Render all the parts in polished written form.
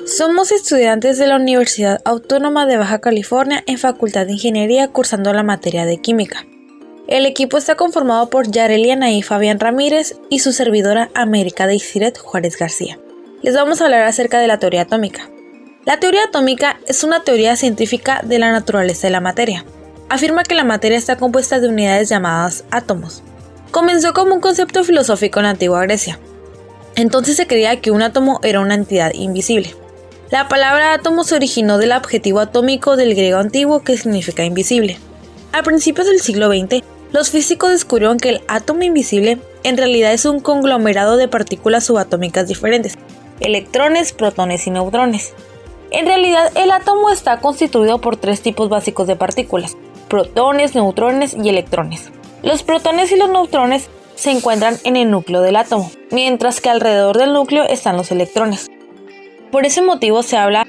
Somos estudiantes de la Universidad Autónoma de Baja California en Facultad de Ingeniería cursando la materia de Química. El equipo está conformado por Yarelia Anaí Fabián Ramírez y su servidora América Deisiret Juárez García. Les vamos a hablar acerca de la teoría atómica. La teoría atómica es una teoría científica de la naturaleza de la materia. Afirma que la materia está compuesta de unidades llamadas átomos. Comenzó como un concepto filosófico en la antigua Grecia. Entonces se creía que un átomo era una entidad invisible. La palabra átomo se originó del adjetivo atómico del griego antiguo que significa invisible. A principios del siglo XX, los físicos descubrieron que el átomo invisible en realidad es un conglomerado de partículas subatómicas diferentes, electrones, protones y neutrones. En realidad, el átomo está constituido por tres tipos básicos de partículas: protones, neutrones y electrones. Los protones y los neutrones se encuentran en el núcleo del átomo, mientras que alrededor del núcleo están los electrones. Por ese motivo se habla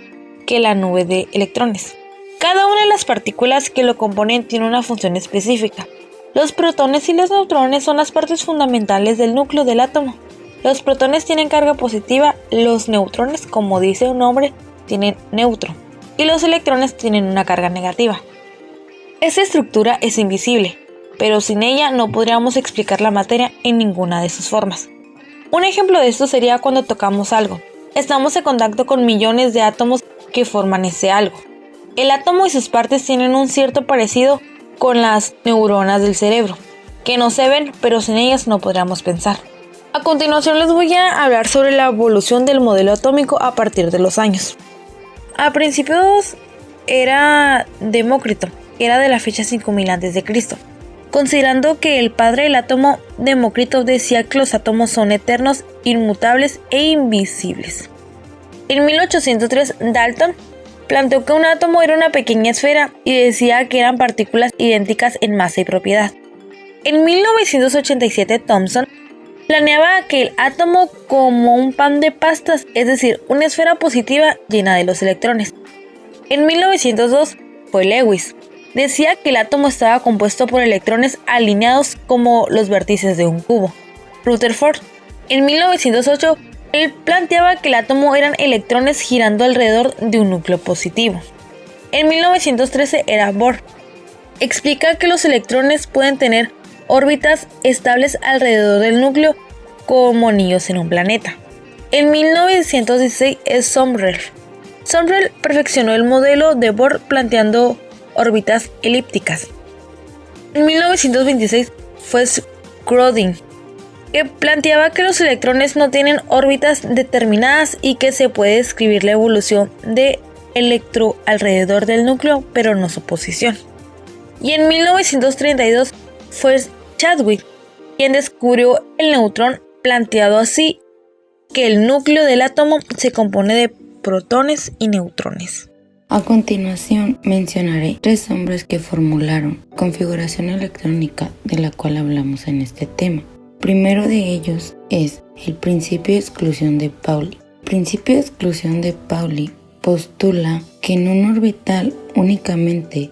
que la nube de electrones. Cada una de las partículas que lo componen tiene una función específica. Los protones y los neutrones son las partes fundamentales del núcleo del átomo. Los protones tienen carga positiva, los neutrones, como dice un nombre, tienen neutro, y los electrones tienen una carga negativa. Esta estructura es invisible, pero sin ella no podríamos explicar la materia en ninguna de sus formas. Un ejemplo de esto sería cuando tocamos algo. Estamos en contacto con millones de átomos que forman ese algo. El átomo y sus partes tienen un cierto parecido con las neuronas del cerebro, que no se ven, pero sin ellas no podríamos pensar. A continuación les voy a hablar sobre la evolución del modelo atómico a partir de los años. A principios era Demócrito, que era de la fecha 5000 a.C., considerando que el padre del átomo, Demócrito, decía que los átomos son eternos, inmutables e invisibles. En 1803, Dalton planteó que un átomo era una pequeña esfera y decía que eran partículas idénticas en masa y propiedad. En 1987, Thomson planeaba que el átomo como un pan de pastas, es decir, una esfera positiva llena de los electrones. En 1902 fue Lewis. Decía que el átomo estaba compuesto por electrones alineados como los vértices de un cubo. Rutherford, en 1908, él planteaba que el átomo eran electrones girando alrededor de un núcleo positivo. En 1913 era Bohr. Explica que los electrones pueden tener órbitas estables alrededor del núcleo como anillos en un planeta. En 1916 es Sommerfeld. Sommerfeld perfeccionó el modelo de Bohr planteando órbitas elípticas. En 1926 fue Schrödinger, que planteaba que los electrones no tienen órbitas determinadas y que se puede describir la evolución de electro alrededor del núcleo, pero no su posición. Y en 1932 fue Chadwick quien descubrió el neutrón, planteado así que el núcleo del átomo se compone de protones y neutrones. A continuación mencionaré tres hombres que formularon configuración electrónica de la cual hablamos en este tema. Primero de ellos es el principio de exclusión de Pauli. El principio de exclusión de Pauli postula que en un orbital únicamente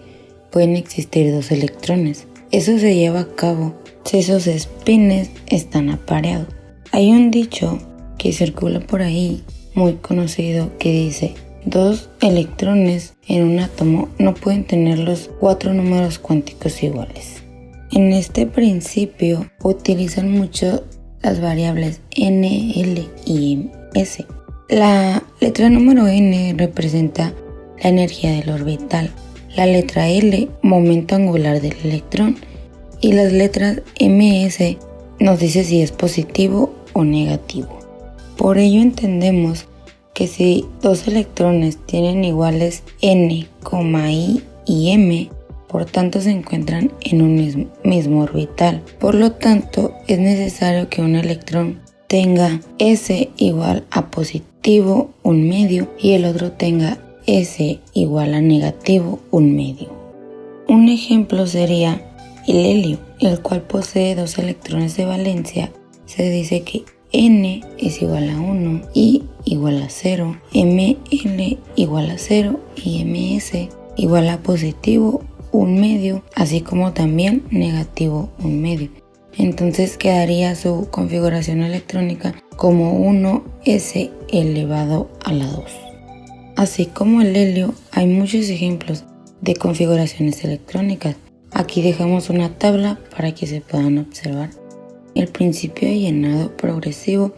pueden existir dos electrones. Eso se lleva a cabo si esos espines están apareados. Hay un dicho que circula por ahí muy conocido que dice: dos electrones en un átomo no pueden tener los 4 números cuánticos iguales. En este principio utilizan mucho las variables n, l y s. La letra número n representa la energía del orbital, la letra l momento angular del electrón y las letras ms nos dice si es positivo o negativo. Por ello entendemos que si dos electrones tienen iguales n, i y m, por tanto se encuentran en un mismo orbital. Por lo tanto, es necesario que un electrón tenga s igual a positivo, un medio, y el otro tenga s igual a negativo, un medio. Un ejemplo sería el helio, el cual posee dos electrones de valencia. Se dice que n es igual a 1, i igual a 0, ml igual a 0 y ms igual a positivo, un medio, así como también negativo, un medio. Entonces quedaría su configuración electrónica como 1s elevado a la 2. Así como el helio, hay muchos ejemplos de configuraciones electrónicas. Aquí dejamos una tabla para que se puedan observar el principio de llenado progresivo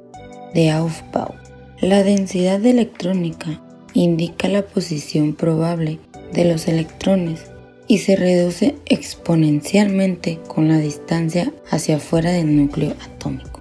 de Aufbau. La densidad electrónica indica la posición probable de los electrones y se reduce exponencialmente con la distancia hacia afuera del núcleo atómico.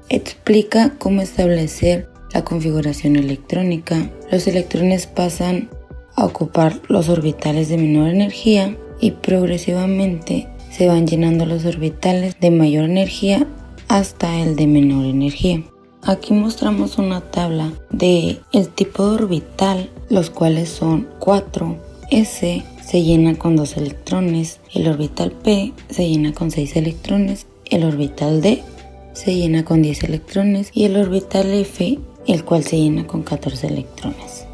Explica cómo establecer la configuración electrónica. Los electrones pasan a ocupar los orbitales de menor energía y progresivamente se van llenando los orbitales de mayor energía hasta el de menor energía. Aquí mostramos una tabla de el tipo de orbital, los cuales son 4. S se llena con 2 electrones, el orbital P se llena con 6 electrones, el orbital D se llena con 10 electrones y el orbital F, el cual se llena con 14 electrones.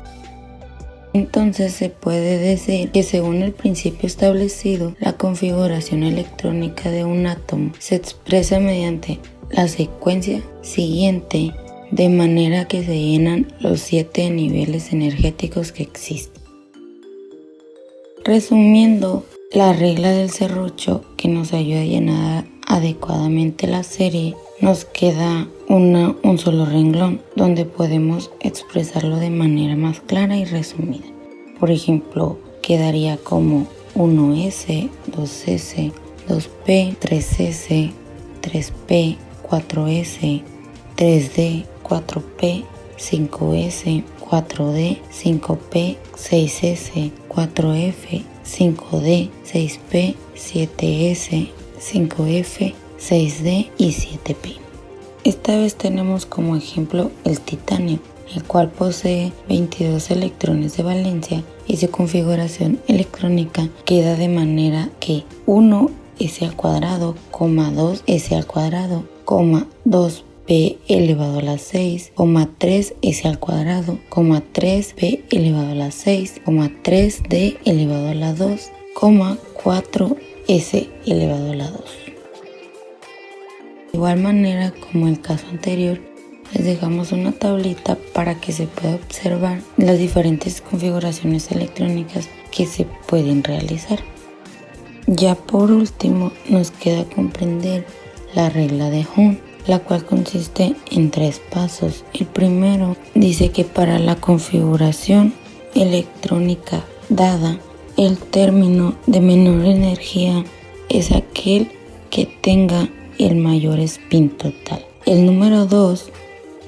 Entonces se puede decir que según el principio establecido, la configuración electrónica de un átomo se expresa mediante la secuencia siguiente, de manera que se llenan los 7 niveles energéticos que existen. Resumiendo, la regla del serrucho que nos ayuda a llenar adecuadamente la serie, nos queda un solo renglón donde podemos expresarlo de manera más clara y resumida. Por ejemplo, quedaría como 1S, 2S, 2P, 3S, 3P, 4S, 3D, 4P, 5S, 4D, 5P, 6S, 4F, 5D, 6P, 7S, 5F, 6D y 7P. Esta vez tenemos como ejemplo el titanio, el cual posee 22 electrones de valencia y su configuración electrónica queda de manera que 1s al cuadrado, 2s al cuadrado, 2p elevado a la 6, 3s al cuadrado, 3p elevado a la 6, 3d elevado a la 2, 4s elevado a la 2. De igual manera como el caso anterior, les dejamos una tablita para que se pueda observar las diferentes configuraciones electrónicas que se pueden realizar. Ya por último nos queda comprender la regla de Ohm, la cual consiste en 3 pasos. El primero dice que para la configuración electrónica dada, el término de menor energía es aquel que tenga el mayor spin total. El número 2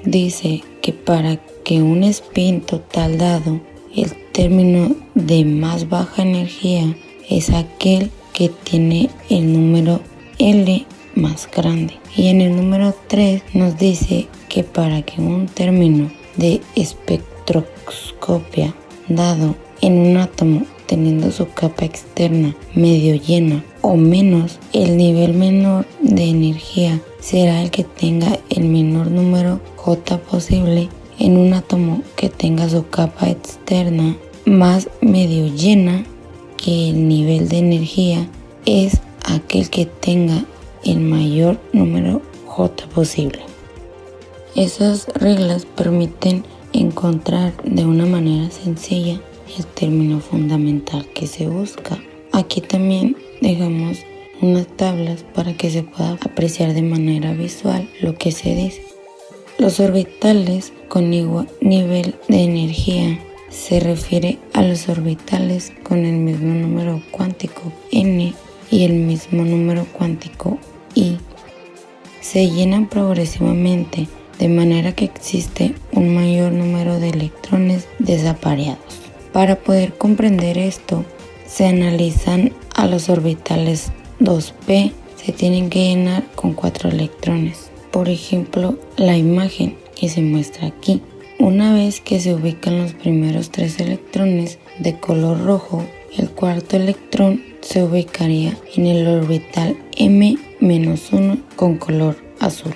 dice que para que un spin total dado, el término de más baja energía es aquel que tiene el número L más grande. Y en el número 3 nos dice que para que un término de espectroscopia dado en un átomo teniendo su capa externa medio llena o menos, el nivel menor de energía será el que tenga el menor número J posible en un átomo que tenga su capa externa más medio llena, que el nivel de energía es aquel que tenga el mayor número J posible. Esas reglas permiten encontrar de una manera sencilla el término fundamental que se busca. Aquí también dejamos unas tablas para que se pueda apreciar de manera visual lo que se dice. Los orbitales con igual nivel de energía se refiere a los orbitales con el mismo número cuántico n y el mismo número cuántico i. Se llenan progresivamente de manera que existe un mayor número de electrones desapareados. Para poder comprender esto, se analizan a los orbitales 2p, se tienen que llenar con 4 electrones. Por ejemplo, la imagen que se muestra aquí. Una vez que se ubican los primeros 3 electrones de color rojo, el cuarto electrón se ubicaría en el orbital m-1 con color azul.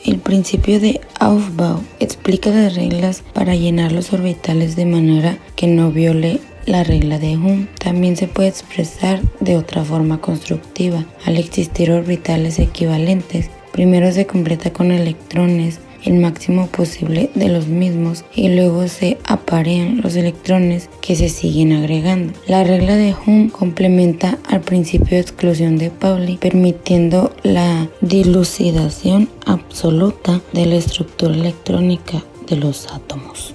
El principio de Aufbau explica las reglas para llenar los orbitales de manera que no viole la regla de Ohm. También se puede expresar de otra forma constructiva. Al existir orbitales equivalentes, primero se completa con electrones el máximo posible de los mismos y luego se aparean los electrones que se siguen agregando. La regla de Hund complementa al principio de exclusión de Pauli, permitiendo la dilucidación absoluta de la estructura electrónica de los átomos.